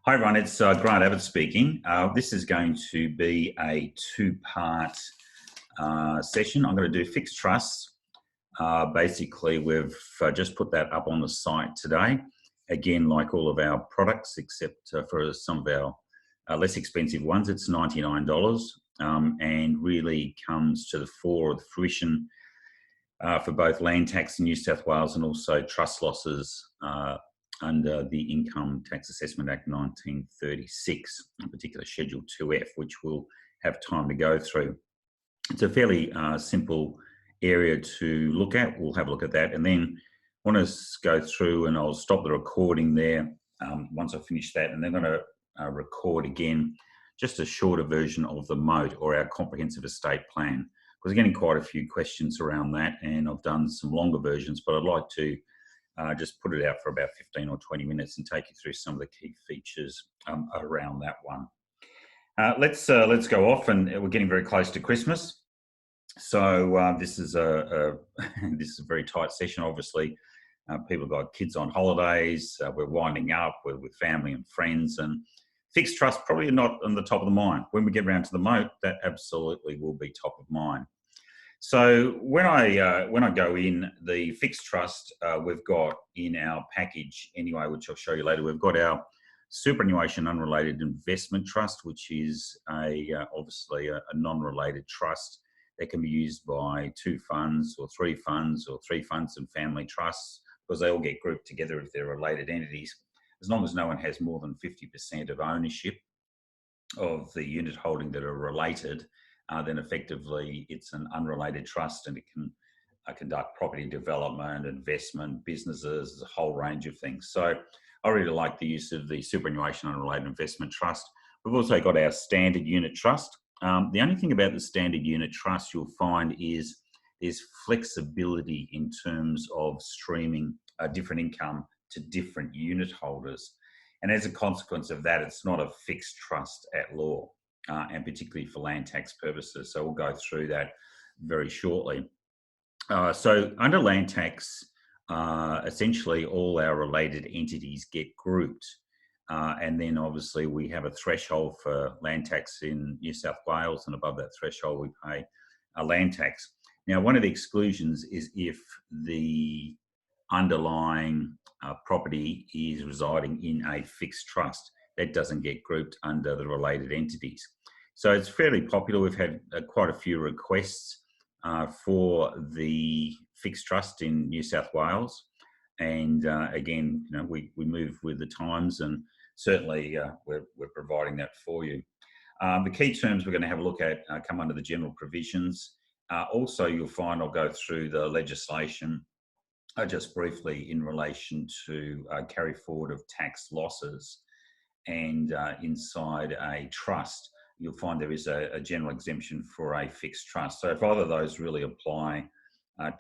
Hi everyone, it's Grant Abbott speaking. This is going to be a two-part session. I'm going to do fixed trusts. Basically, we've just put that up on the site today. Again, like all of our products, except for some of our less expensive ones, it's $99 and really comes to the fore of the fruition for both land tax in New South Wales and also trust losses under the Income Tax Assessment Act 1936, in particular Schedule 2F, which we'll have time to go through. It's a fairly simple area to look at. We'll have a look at that, and then I want to go through, and I'll stop the recording there once I finish that, and then I'm going to record again just a shorter version of the MOTE, or our Comprehensive Estate Plan, because I'm getting quite a few questions around that, and I've done some longer versions, but I'd like to just put it out for about 15 or 20 minutes and take you through some of the key features around that one. Let's go off, and we're getting very close to Christmas. So this is a very tight session. Obviously, people have got kids on holidays. We're winding up with family and friends, and fixed trust probably not on the top of the mind. When we get around to the MOTE, that absolutely will be top of mind. So when I go in the fixed trust, we've got in our package anyway, which I'll show you later, we've got our superannuation unrelated investment trust, which is obviously a non-related trust that can be used by two funds or three funds and family trusts, because they all get grouped together if they're related entities, as long as no one has more than 50% of ownership of the unit holding that are related. Then effectively it's an unrelated trust, and it can conduct property development, investment, businesses, a whole range of things. So I really like the use of the superannuation unrelated investment trust. We've also got our standard unit trust. The only thing about the standard unit trust you'll find is there's flexibility in terms of streaming different income to different unit holders. And as a consequence of that, it's not a fixed trust at law. And particularly for land tax purposes. So we'll go through that very shortly. So under land tax, essentially all our related entities get grouped. And then obviously we have a threshold for land tax in New South Wales, and above that threshold we pay a land tax. Now, one of the exclusions is if the underlying property is residing in a fixed trust. That doesn't get grouped under the related entities. So it's fairly popular. We've had quite a few requests for the fixed trust in New South Wales. And again, we move with the times, and certainly we're providing that for you. The key terms we're going to have a look at come under the general provisions. Also, you'll find I'll go through the legislation just briefly in relation to carry forward of tax losses. And inside a trust, you'll find there is a general exemption for a fixed trust. So if either of those really apply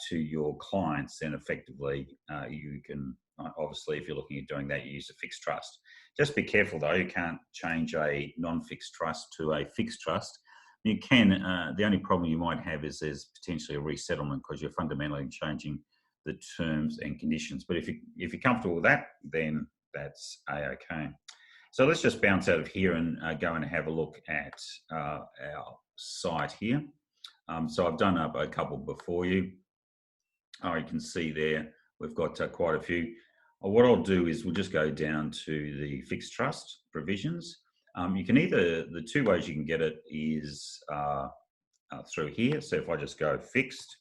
to your clients, then effectively you can, obviously, if you're looking at doing that, you use a fixed trust. Just be careful though, you can't change a non-fixed trust to a fixed trust. You can, the only problem you might have is there's potentially a resettlement, because you're fundamentally changing the terms and conditions. But if you're comfortable with that, then that's a-okay. So let's just bounce out of here and go and have a look at our site here. So I've done up a couple before you. You can see there, we've got quite a few. What I'll do is we'll just go down to the fixed trust provisions. You can either, the two ways you can get it is through here. So if I just go fixed,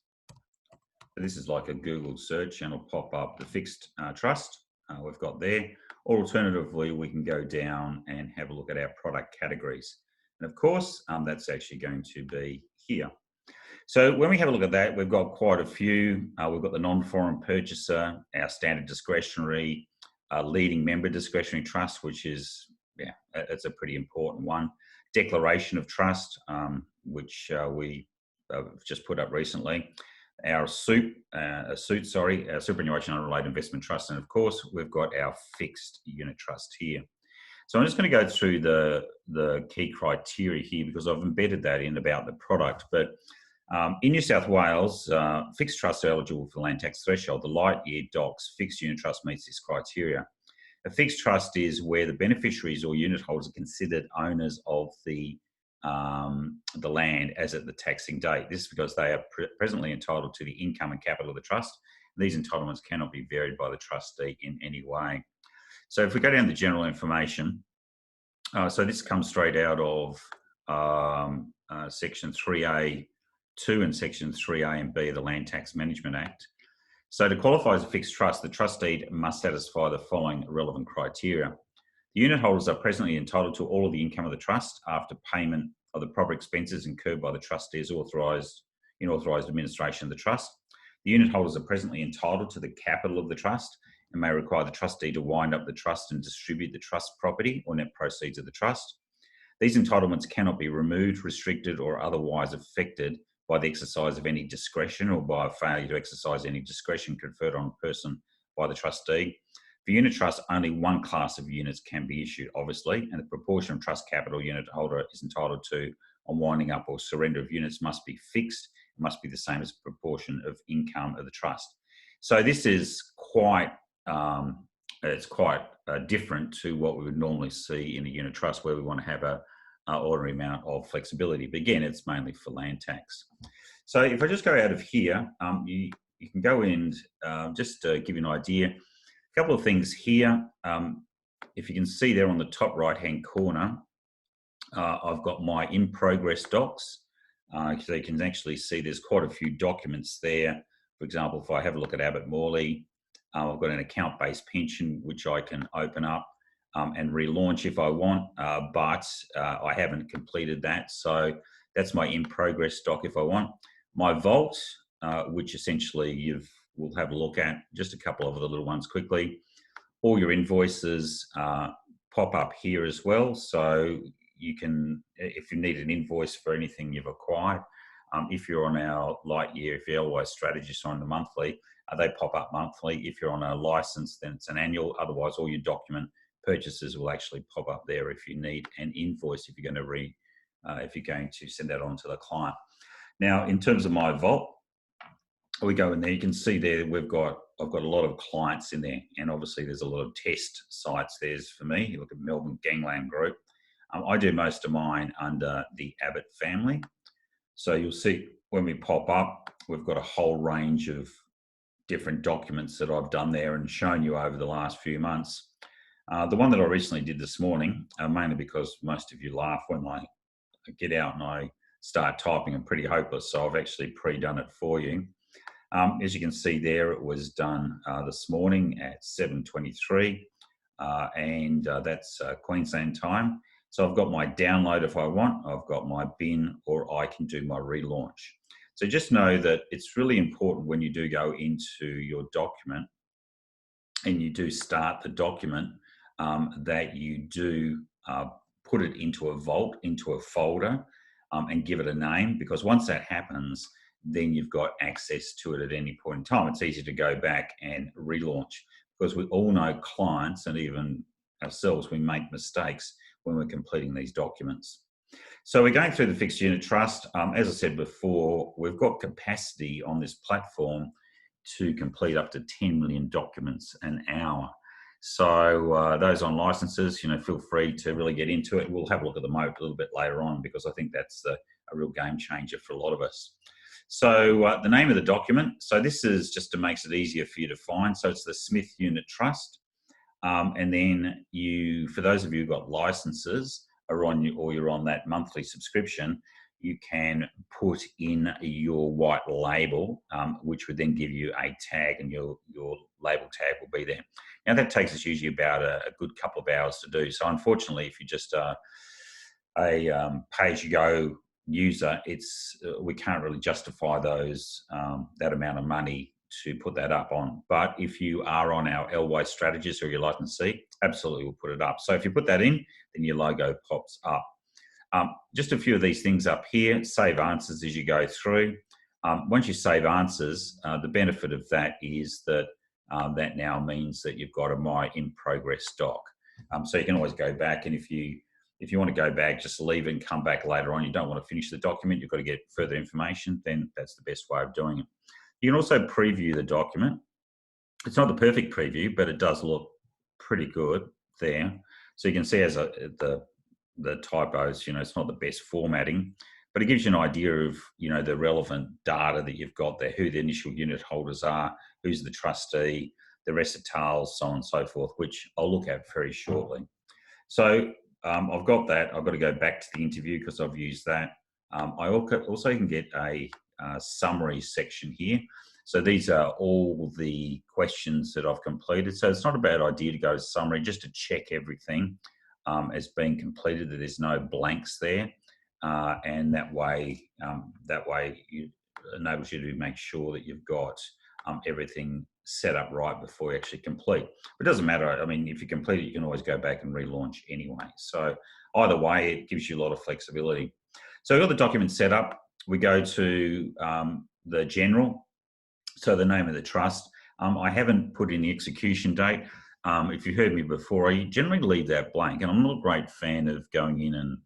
this is like a Google search, and it'll pop up the fixed trust we've got there. Or alternatively, we can go down and have a look at our product categories. And of course, that's actually going to be here. So when we have a look at that, we've got quite a few. We've got the non-foreign purchaser, our standard discretionary, leading member discretionary trust, which is, it's a pretty important one. Declaration of trust, which we just put up recently. Our superannuation unrelated investment trust, and of course we've got our fixed unit trust here. So I'm just going to go through the key criteria here, because I've embedded that in about the product. But in New South Wales, fixed trusts are eligible for land tax threshold. The LightYear Docs fixed unit trust meets this criteria. A fixed trust is where the beneficiaries or unit holders are considered owners of the land as at the taxing date. This is because they are presently entitled to the income and capital of the trust. These entitlements cannot be varied by the trustee in any way. So if we go down to general information, so this comes straight out of Section 3A2 and Section 3A and B of the Land Tax Management Act. So to qualify as a fixed trust, the trustee must satisfy the following relevant criteria. The unit holders are presently entitled to all of the income of the trust after payment of the proper expenses incurred by the trustees authorised in authorised administration of the trust. The unit holders are presently entitled to the capital of the trust and may require the trustee to wind up the trust and distribute the trust property or net proceeds of the trust. These entitlements cannot be removed, restricted, or otherwise affected by the exercise of any discretion or by a failure to exercise any discretion conferred on a person by the trustee. For unit trust, only one class of units can be issued, obviously, and the proportion of trust capital unit holder is entitled to on winding up or surrender of units must be fixed. It must be the same as the proportion of income of the trust. So this is quite different to what we would normally see in a unit trust, where we want to have an ordinary amount of flexibility. But again, it's mainly for land tax. So if I just go out of here, you can go in, just to give you an idea, a couple of things here. If you can see there on the top right-hand corner, I've got my in progress docs. So you can actually see there's quite a few documents there. For example, if I have a look at Abbott-Family, I've got an account-based pension which I can open up and relaunch if I want, but I haven't completed that. So that's my in progress doc if I want. My vault, which essentially we'll have a look at, just a couple of the little ones quickly. All your invoices pop up here as well. So you can, if you need an invoice for anything you've acquired, if you're on our LightYear, if you're LY Strategist on the monthly, they pop up monthly. If you're on a license, then it's an annual. Otherwise, all your document purchases will actually pop up there if you need an invoice, if you're going to send that on to the client. Now, in terms of my vault, we go in there, you can see there I've got a lot of clients in there, and obviously there's a lot of test sites. There's, for me, you look at Melbourne Gangland Group. I do most of mine under the Abbott-Family. So you'll see when we pop up, we've got a whole range of different documents that I've done there and shown you over the last few months. The one that I recently did this morning, mainly because most of you laugh when I get out and I start typing, I'm pretty hopeless, so I've actually pre-done it for you. As you can see there, it was done this morning at 7:23, and that's Queensland time. So I've got my download if I want, I've got my bin, or I can do my relaunch. So just know that it's really important when you do go into your document and you do start the document, that you do put it into a vault, into a folder, and give it a name, because once that happens, then you've got access to it at any point in time. It's easy to go back and relaunch, because we all know clients, and even ourselves, we make mistakes when we're completing these documents. So we're going through the fixed unit trust. As I said before, we've got capacity on this platform to complete up to 10 million documents an hour. So those on licenses, feel free to really get into it. We'll have a look at the mode a little bit later on, because I think that's a real game changer for a lot of us. So the name of the document, so this is just to make it easier for you to find. So it's the Smith Unit Trust. And then for those of you who've got licenses or you're on that monthly subscription, you can put in your white label, which would then give you a tag, and your label tag will be there. Now that takes us usually about a good couple of hours to do. So unfortunately, if you just a pay-as-you-go user, we can't really justify that amount of money to put that up on. But if you are on our LY Strategist or your licensee, absolutely we'll put it up. So if you put that in, then your logo pops up. Just a few of these things up here, save answers as you go through. Once you save answers, the benefit of that is that that now means that you've got a my in progress doc. So you can always go back, and if you want to go back, just leave it and come back later on. You don't want to finish the document, you've got to get further information, then that's the best way of doing it. You can also preview the document. It's not the perfect preview, but it does look pretty good there. So you can see as the typos, it's not the best formatting, but it gives you an idea of, the relevant data that you've got there, who the initial unit holders are, who's the trustee, the recitals, so on and so forth, which I'll look at very shortly. So I've got that. I've got to go back to the interview because I've used that. I also can get a summary section here. So these are all the questions that I've completed. So it's not a bad idea to go to summary just to check everything as being completed, that there's no blanks there. And that way it enables you to make sure that you've got everything set up right before you actually complete. But it doesn't matter. I mean, if you complete it, you can always go back and relaunch anyway. So either way, it gives you a lot of flexibility. So we've got the document set up. We go to the general, so the name of the trust. I haven't put in the execution date. If you heard me before, I generally leave that blank, and I'm not a great fan of going in and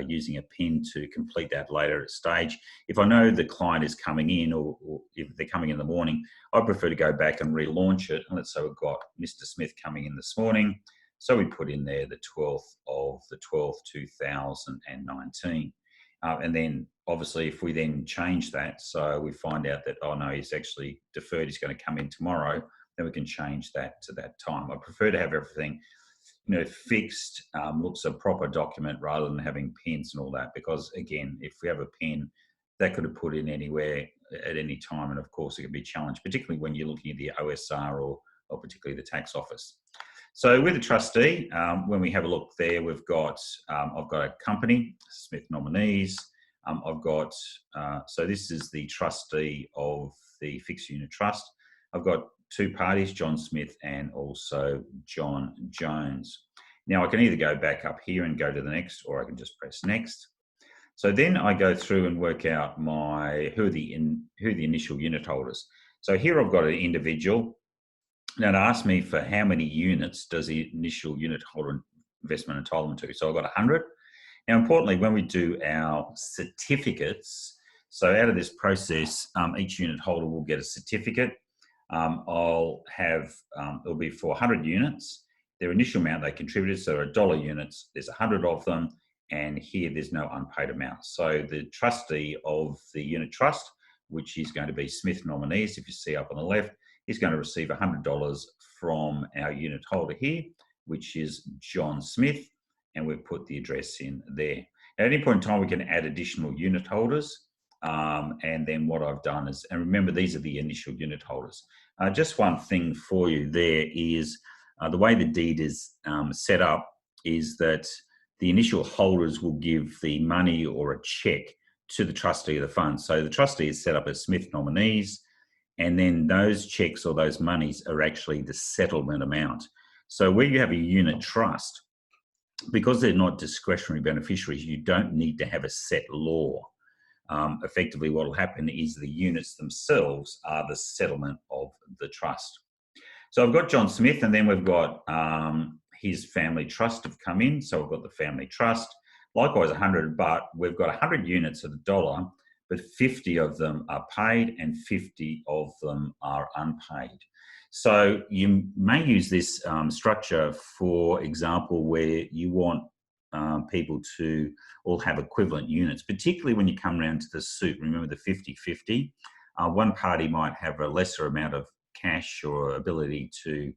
using a pin to complete that later at stage. If I know the client is coming in, or if they're coming in the morning, I prefer to go back and relaunch it. And let's say we've got Mr. Smith coming in this morning, so we put in there the 12th of the 12th, 2019. And then obviously if we then change that, so we find out that, oh no, he's actually deferred, he's going to come in tomorrow, then we can change that to that time. I prefer to have everything fixed, looks a proper document rather than having pins and all that, because again, if we have a pin, that could have put in anywhere at any time, and of course it can be challenged, particularly when you're looking at the OSR or particularly the tax office. So with the trustee, when we have a look there, we've got, I've got a company, Smith Nominees. I've got, so this is the trustee of the fixed unit trust. I've got two parties, John Smith and also John Jones. Now I can either go back up here and go to the next, or I can just press next. So then I go through and work out who are the initial unit holders. So here I've got an individual. Now it asks me for how many units does the initial unit holder investment entitle them to. So I've got 100. Now importantly, when we do our certificates, so out of this process, each unit holder will get a certificate. I'll have, it'll be for 100 units. Their initial amount they contributed, so $1 units, there's 100 of them, and here there's no unpaid amount. So the trustee of the unit trust, which is going to be Smith Nominees, if you see up on the left, is going to receive $100 from our unit holder here, which is John Smith, and we've put the address in there. At any point in time, we can add additional unit holders, and then what I've done is, and remember, these are the initial unit holders. Just one thing for you there is, the way the deed is set up is that the initial holders will give the money or a check to the trustee of the fund. So the trustee is set up as Smith Nominees, and then those checks or those monies are actually the settlement amount. So where you have a unit trust, because they're not discretionary beneficiaries, you don't need to have a set law. Effectively, what will happen is the units themselves are the settlement of the trust. So I've got John Smith, and then we've got his family trust have come in. So we've got the family trust, likewise 100, but we've got 100 units at $1, but 50 of them are paid and 50 of them are unpaid. So you may use this structure, for example, where you want people to all have equivalent units, particularly when you come around to the suit. Remember the 50-50. One party might have a lesser amount of cash or ability to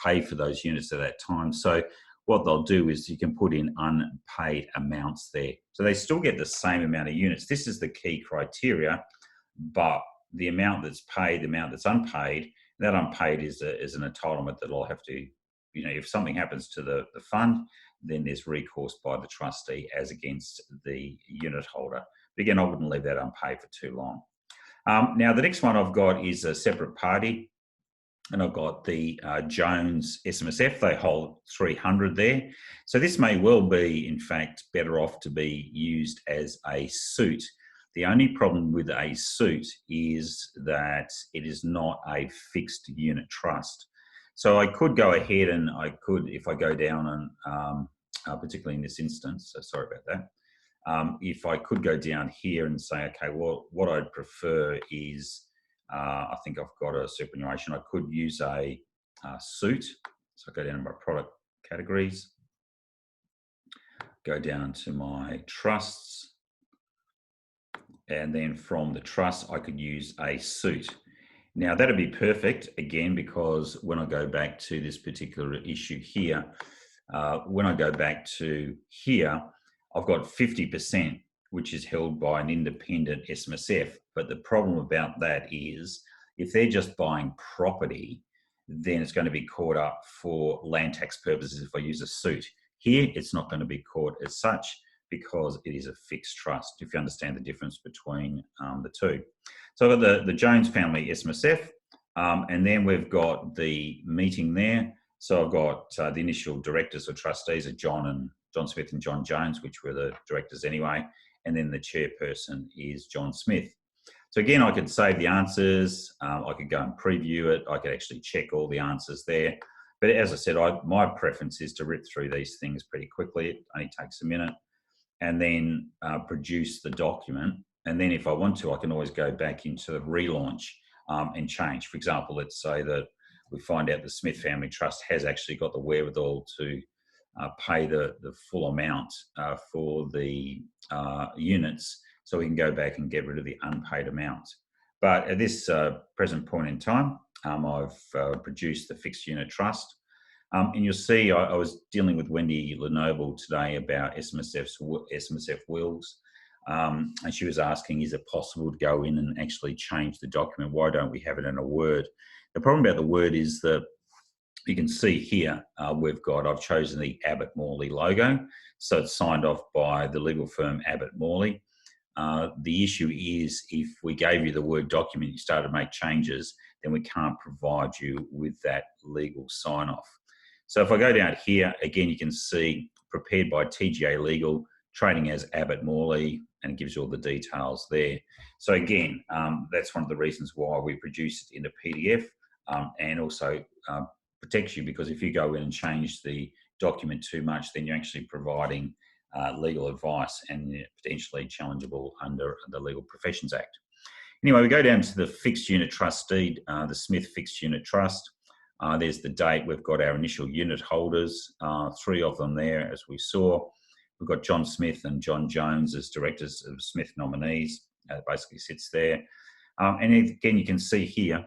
pay for those units at that time. So what they'll do is you can put in unpaid amounts there. So they still get the same amount of units. This is the key criteria, but the amount that's paid, the amount that's unpaid, that unpaid is an entitlement that I'll have to, if something happens to the fund, then there's recourse by the trustee as against the unit holder. But again, I wouldn't leave that unpaid for too long. Now, the next one I've got is a separate party, and I've got the Jones SMSF. They hold 300 there. So this may well be, in fact, better off to be used as a suit. The only problem with a suit is that it is not a fixed unit trust. So I could go ahead and if I go down and, particularly in this instance, so sorry about that. If I could go down here and say, okay, well, what I'd prefer is, I think I've got a superannuation. I could use a suit. So I go down to my product categories, go down to my trusts, and then from the trust, I could use a suit. Now that'd be perfect again, because when I go back to this particular issue here, when I go back to here, I've got 50%, which is held by an independent SMSF. But the problem about that is if they're just buying property, then it's going to be caught up for land tax purposes if I use a suit. Here, it's not going to be caught as such because it is a fixed trust, if you understand the difference between the two. So I've got the Jones family SMSF, and then we've got the meeting there. So I've got the initial directors or trustees are John Smith and John Jones, which were the directors anyway, and then the chairperson is John Smith. So again, I could save the answers, I could go and preview it, I could actually check all the answers there. But as I said, my preference is to rip through these things pretty quickly. It only takes a minute, and then produce the document. And then if I want to, I can always go back into the relaunch and change. For example, let's say that we find out the Smith Family Trust has actually got the wherewithal to pay the full amount for the units, so we can go back and get rid of the unpaid amount. But at this present point in time, I've produced the fixed unit trust. And you'll see I was dealing with Wendy Lenoble today about SMSF wills. And she was asking, is it possible to go in and actually change the document? Why don't we have it in a Word? The problem about the Word is that you can see here, I've chosen the Abbott-Morley logo. So it's signed off by the legal firm Abbott-Morley. The issue is if we gave you the Word document, you started to make changes, then we can't provide you with that legal sign-off. So if I go down here, again, you can see prepared by TGA Legal, trading as Abbott-Morley, and it gives you all the details there. So again, that's one of the reasons why we produce it in a PDF, and also protects you, because if you go in and change the document too much, then you're actually providing legal advice and potentially challengeable under the Legal Professions Act. Anyway, we go down to the fixed unit trust deed, the Smith Fixed Unit Trust. There's the date. We've got our initial unit holders, 3 of them there, as we saw. We've got John Smith and John Jones as directors of Smith nominees. Basically sits there. And again, you can see here,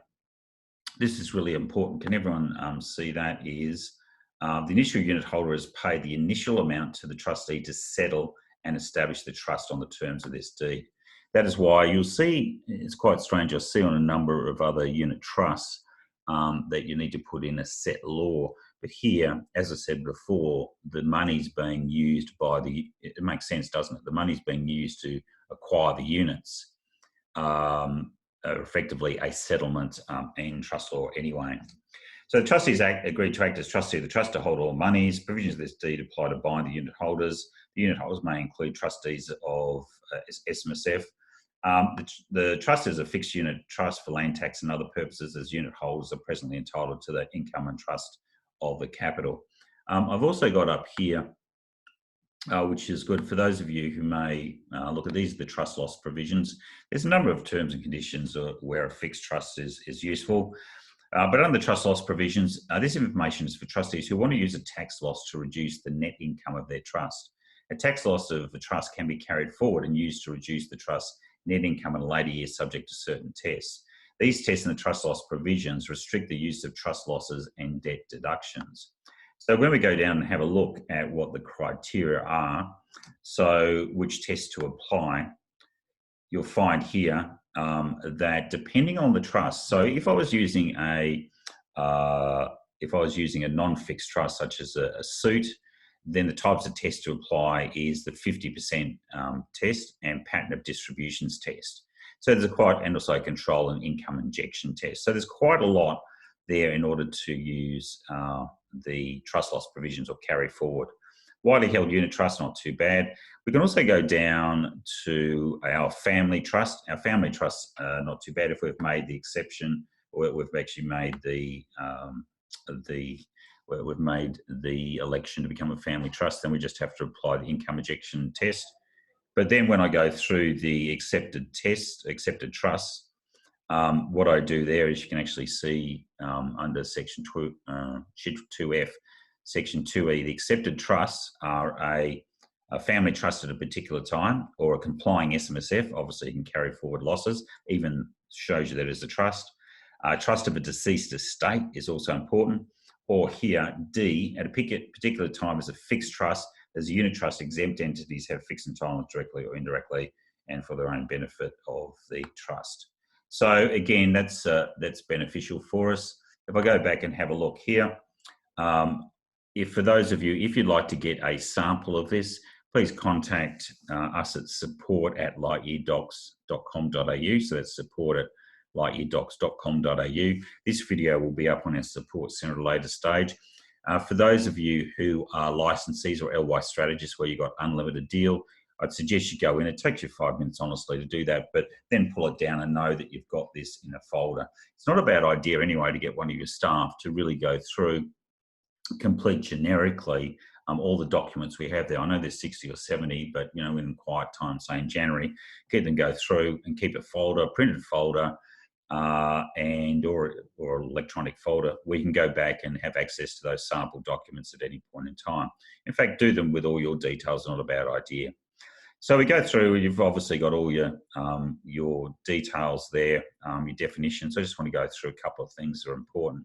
this is really important. Can everyone see that? Is the initial unit holder has paid the initial amount to the trustee to settle and establish the trust on the terms of this deed. That is why you'll see, it's quite strange, you'll see on a number of other unit trusts that you need to put in a set law. But here, as I said before, the money's being used by it makes sense, doesn't it? The money's being used to acquire the units, effectively a settlement in trust law anyway. So the trustees agreed to act as trustee of the trust to hold all monies. Provisions of this deed apply to bind the unit holders. The unit holders may include trustees of SMSF. The trust is a fixed unit trust for land tax and other purposes, as unit holders are presently entitled to the income and trust of the capital. I've also got up here, which is good for those of you who may look at these, the trust loss provisions. There's a number of terms and conditions where a fixed trust is useful. But under the trust loss provisions, this information is for trustees who want to use a tax loss to reduce the net income of their trust. A tax loss of the trust can be carried forward and used to reduce the trust's net income in a later year subject to certain tests. These tests and the trust loss provisions restrict the use of trust losses and debt deductions. So when we go down and have a look at what the criteria are, so which tests to apply, you'll find here that depending on the trust, so if I was using a non-fixed trust such as a suit, then the types of tests to apply is the 50% test and pattern of distributions test. So there's and also control and income injection test. So there's quite a lot there in order to use the trust loss provisions or carry forward. Widely held unit trust, not too bad. We can also go down to our family trust. Our family trust, not too bad if we've made the exception, or we've actually made we've made the election to become a family trust, then we just have to apply the income injection test. But then when I go through the accepted trusts, What I do there is you can actually see under section 2F, section 2E, the accepted trusts are a family trust at a particular time, or a complying SMSF. Obviously, you can carry forward losses, even shows you that it's a trust. Trust of a deceased estate is also important. Or here, D, at a particular time as a fixed trust, as a unit trust, exempt entities have fixed entitlements directly or indirectly and for their own benefit of the trust. So again, that's beneficial for us. If I go back and have a look here, if for those of you, if you'd like to get a sample of this, please contact us at support@lightyeardocs.com.au. So that's support@lightyeardocs.com.au. This video will be up on our support center at a later stage. For those of you who are licensees or LY strategists where you've got unlimited deal, I'd suggest you go in. It takes you 5 minutes, honestly, to do that, but then pull it down and know that you've got this in a folder. It's not a bad idea anyway to get one of your staff to really go through, complete generically all the documents we have there. I know there's 60 or 70, but in quiet time, say in January, get them go through and keep a folder, printed folder, or electronic folder where you can go back and have access to those sample documents at any point in time. In fact, do them with all your details, not a bad idea. So we go through, you've obviously got all your details there, your definitions. So I just want to go through a couple of things that are important.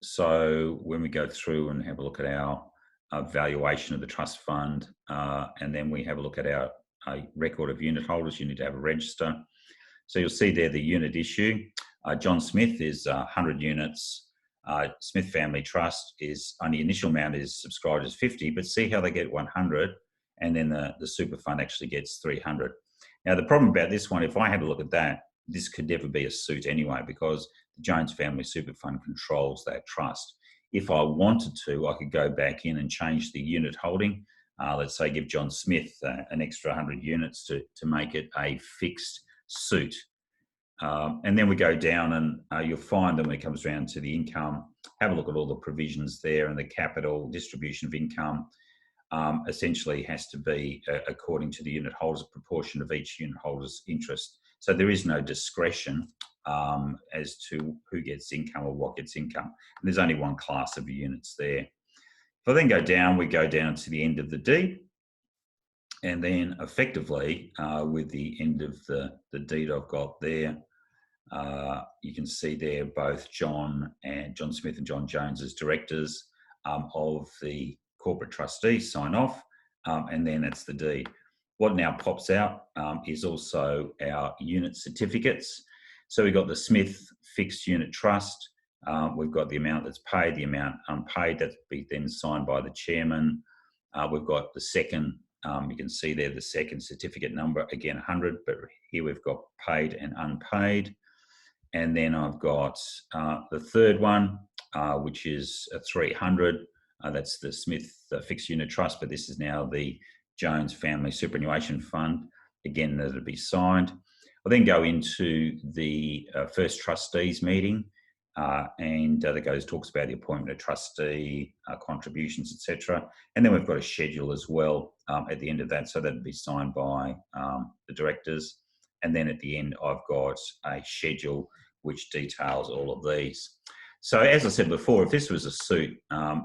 So when we go through and have a look at our valuation of the trust fund, and then we have a look at our record of unit holders, you need to have a register. So you'll see there the unit issue. John Smith is 100 units. Smith Family Trust is only initial amount is subscribed as 50, but see how they get 100, and then the super fund actually gets 300. Now the problem about this one, if I had a look at that, this could never be a suit anyway, because the Jones Family Super Fund controls that trust. If I wanted to, I could go back in and change the unit holding. Let's say give John Smith an extra 100 units to make it a fixed suit. And then we go down and you'll find that when it comes around to the income, have a look at all the provisions there, and the capital distribution of income essentially has to be according to the unit holder's proportion of each unit holder's interest. So there is no discretion as to who gets income or what gets income. And there's only one class of units there. If I then go down, we go down to the end of the deed. And then effectively, with the end of the deed I've got there, you can see there both John Smith and John Jones as directors of the corporate trustee sign off, and then it's the deed. What now pops out is also our unit certificates. So we've got the Smith Fixed Unit Trust. We've got the amount that's paid, the amount unpaid, that's be then signed by the chairman. We've got the second, you can see there the second certificate number, again 100, but here we've got paid and unpaid. And then I've got the third one, which is a 300. That's the Smith Fixed Unit Trust, but this is now the Jones Family Superannuation Fund. Again, that'll be signed. I'll then go into the first trustees meeting, and that talks about the appointment of trustee, contributions, etc. And then we've got a schedule as well at the end of that, so that'll be signed by the directors. And then at the end, I've got a schedule which details all of these. So as I said before, if this was a suit,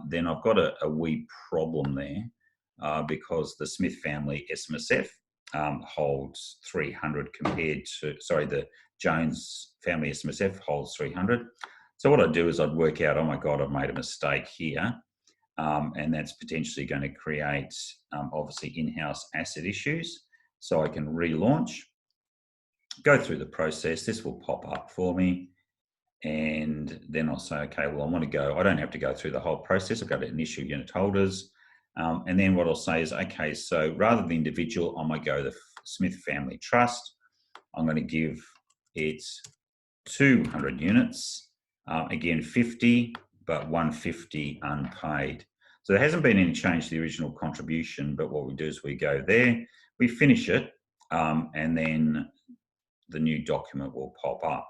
then I've got a wee problem there because the Smith Family SMSF holds 300 compared to, the Jones Family SMSF holds 300. So what I'd do is I'd work out, oh my God, I've made a mistake here. And that's potentially going to create, obviously, in-house asset issues. So I can relaunch, go through the process. This will pop up for me. And then I'll say, okay, well, I want to go. I don't have to go through the whole process. I've got to initial unit holders. And then what I'll say is, okay, so rather than individual, I might go the Smith Family Trust. I'm going to give it 200 units. Again, 50, but 150 unpaid. So there hasn't been any change to the original contribution, but what we do is we go there, we finish it, and then the new document will pop up.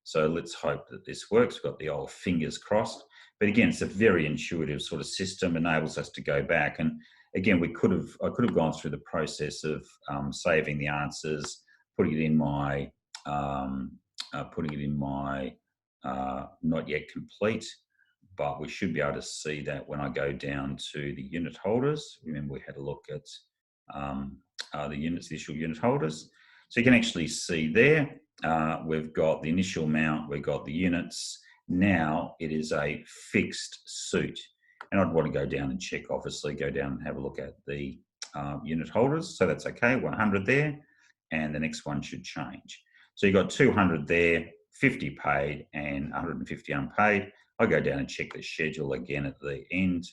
So let's hope that this works. We've got the old fingers crossed. But again, it's a very intuitive sort of system, enables us to go back. And again, I could have gone through the process of saving the answers, putting it in my not yet complete, but we should be able to see that when I go down to the unit holders. Remember, we had a look at the units, the initial unit holders. So you can actually see there, we've got the initial amount, we've got the units. Now it is a fixed suit. And I'd want to go down and check, obviously, go down and have a look at the unit holders. So that's okay, 100 there, and the next one should change. So you've got 200 there, 50 paid and 150 unpaid. I'll go down and check the schedule again at the end,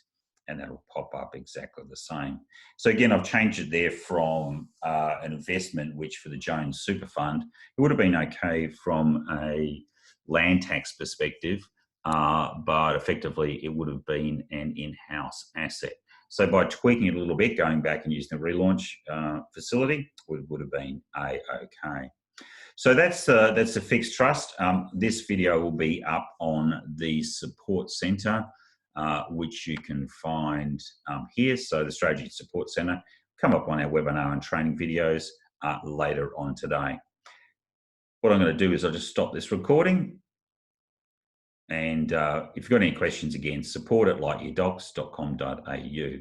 and that'll pop up exactly the same. So again, I've changed it there from an investment, which for the Jones Super Fund, it would have been okay from a land tax perspective, but effectively it would have been an in-house asset. So by tweaking it a little bit, going back and using the relaunch facility, would have been okay. So that's the fixed trust. This video will be up on the support centre, which you can find here. So the Strategy Support Centre, come up on our webinar and training videos later on today. What I'm going to do is I'll just stop this recording. And if you've got any questions, again, support@lightyeardocs.com.au.